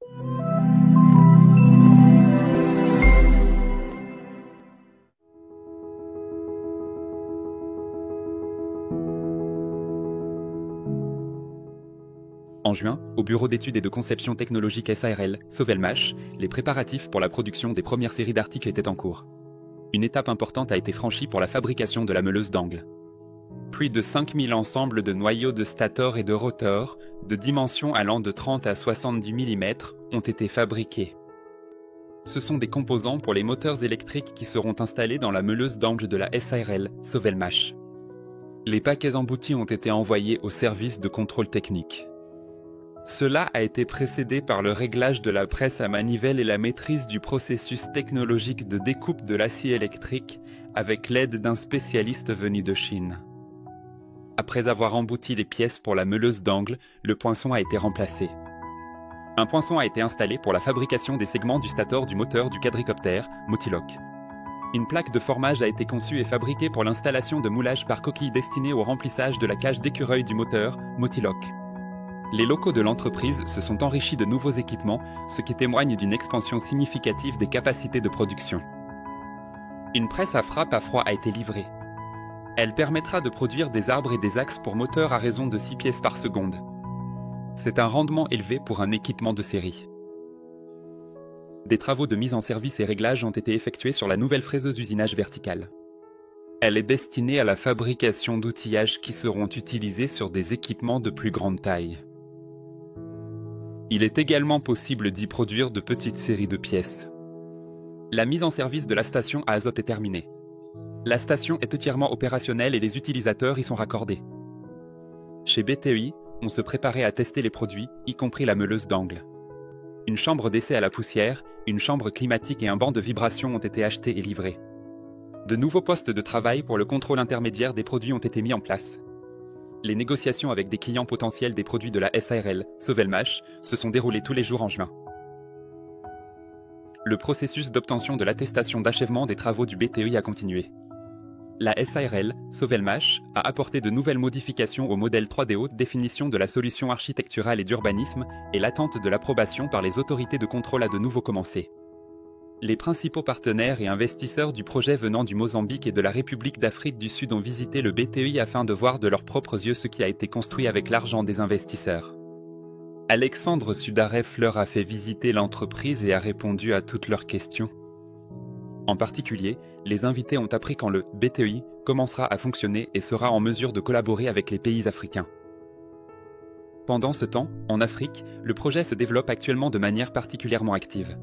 En juin, au Bureau d'études et de conception technologique SARL, Sovelmash, les préparatifs pour la production des premières séries d'articles étaient en cours. Une étape importante a été franchie pour la fabrication de la meuleuse d'angle. Plus de 5000 ensembles de noyaux de stator et de rotor, de dimensions allant de 30 à 70 mm, ont été fabriqués. Ce sont des composants pour les moteurs électriques qui seront installés dans la meuleuse d'angle de la SARL, Sovelmash. Les paquets emboutis ont été envoyés au service de contrôle technique. Cela a été précédé par le réglage de la presse à manivelle et la maîtrise du processus technologique de découpe de l'acier électrique avec l'aide d'un spécialiste venu de Chine. Après avoir embouti les pièces pour la meuleuse d'angle, le poinçon a été remplacé. Un poinçon a été installé pour la fabrication des segments du stator du moteur du quadricoptère, Motiloc. Une plaque de formage a été conçue et fabriquée pour l'installation de moulage par coquille destinée au remplissage de la cage d'écureuil du moteur, Motiloc. Les locaux de l'entreprise se sont enrichis de nouveaux équipements, ce qui témoigne d'une expansion significative des capacités de production. Une presse à frappe à froid a été livrée. Elle permettra de produire des arbres et des axes pour moteurs à raison de 6 pièces par seconde. C'est un rendement élevé pour un équipement de série. Des travaux de mise en service et réglage ont été effectués sur la nouvelle fraiseuse usinage verticale. Elle est destinée à la fabrication d'outillages qui seront utilisés sur des équipements de plus grande taille. Il est également possible d'y produire de petites séries de pièces. La mise en service de la station à azote est terminée. La station est entièrement opérationnelle et les utilisateurs y sont raccordés. Chez BTEI, on se préparait à tester les produits, y compris la meuleuse d'angle. Une chambre d'essai à la poussière, une chambre climatique et un banc de vibration ont été achetés et livrés. De nouveaux postes de travail pour le contrôle intermédiaire des produits ont été mis en place. Les négociations avec des clients potentiels des produits de la SARL, Sovelmash, se sont déroulées tous les jours en juin. Le processus d'obtention de l'attestation d'achèvement des travaux du BTEI a continué. La SARL, Sovelmash, a apporté de nouvelles modifications au modèle 3D haute définition de la solution architecturale et d'urbanisme et l'attente de l'approbation par les autorités de contrôle a de nouveau commencé. Les principaux partenaires et investisseurs du projet venant du Mozambique et de la République d'Afrique du Sud ont visité le BTEI afin de voir de leurs propres yeux ce qui a été construit avec l'argent des investisseurs. Alexandre Sudarev leur a fait visiter l'entreprise et a répondu à toutes leurs questions. En particulier, les invités ont appris quand le BTEI commencera à fonctionner et sera en mesure de collaborer avec les pays africains. Pendant ce temps, en Afrique, le projet se développe actuellement de manière particulièrement active.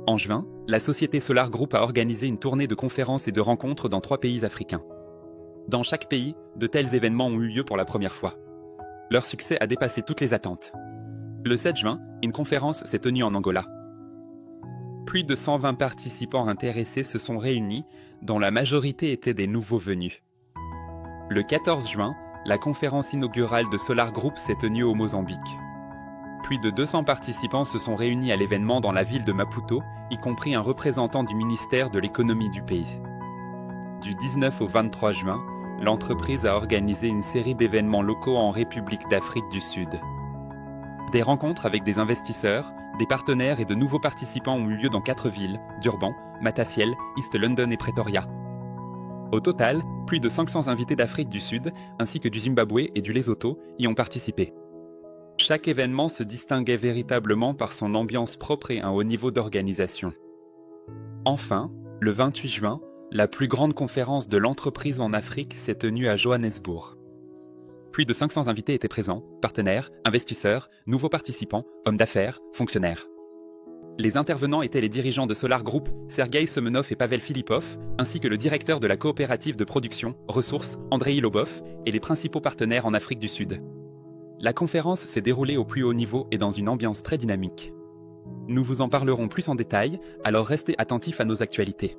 En juin, la société Solar Group a organisé une tournée de conférences et de rencontres dans 3 pays africains. Dans chaque pays, de tels événements ont eu lieu pour la première fois. Leur succès a dépassé toutes les attentes. Le 7 juin, une conférence s'est tenue en Angola. Plus de 120 participants intéressés se sont réunis, dont la majorité étaient des nouveaux venus. Le 14 juin, la conférence inaugurale de Solar Group s'est tenue au Mozambique. Plus de 200 participants se sont réunis à l'événement dans la ville de Maputo, y compris un représentant du ministère de l'économie du pays. Du 19 au 23 juin, l'entreprise a organisé une série d'événements locaux en République d'Afrique du Sud. Des rencontres avec des investisseurs, des partenaires et de nouveaux participants ont eu lieu dans 4 villes, Durban, Matasiel, East London et Pretoria. Au total, plus de 500 invités d'Afrique du Sud, ainsi que du Zimbabwe et du Lesotho, y ont participé. Chaque événement se distinguait véritablement par son ambiance propre et un haut niveau d'organisation. Enfin, le 28 juin, la plus grande conférence de l'entreprise en Afrique s'est tenue à Johannesburg. Plus de 500 invités étaient présents, partenaires, investisseurs, nouveaux participants, hommes d'affaires, fonctionnaires. Les intervenants étaient les dirigeants de Solar Group, Sergei Semenov et Pavel Filipov, ainsi que le directeur de la coopérative de production, Ressources, Andrei Lobov, et les principaux partenaires en Afrique du Sud. La conférence s'est déroulée au plus haut niveau et dans une ambiance très dynamique. Nous vous en parlerons plus en détail, alors restez attentifs à nos actualités.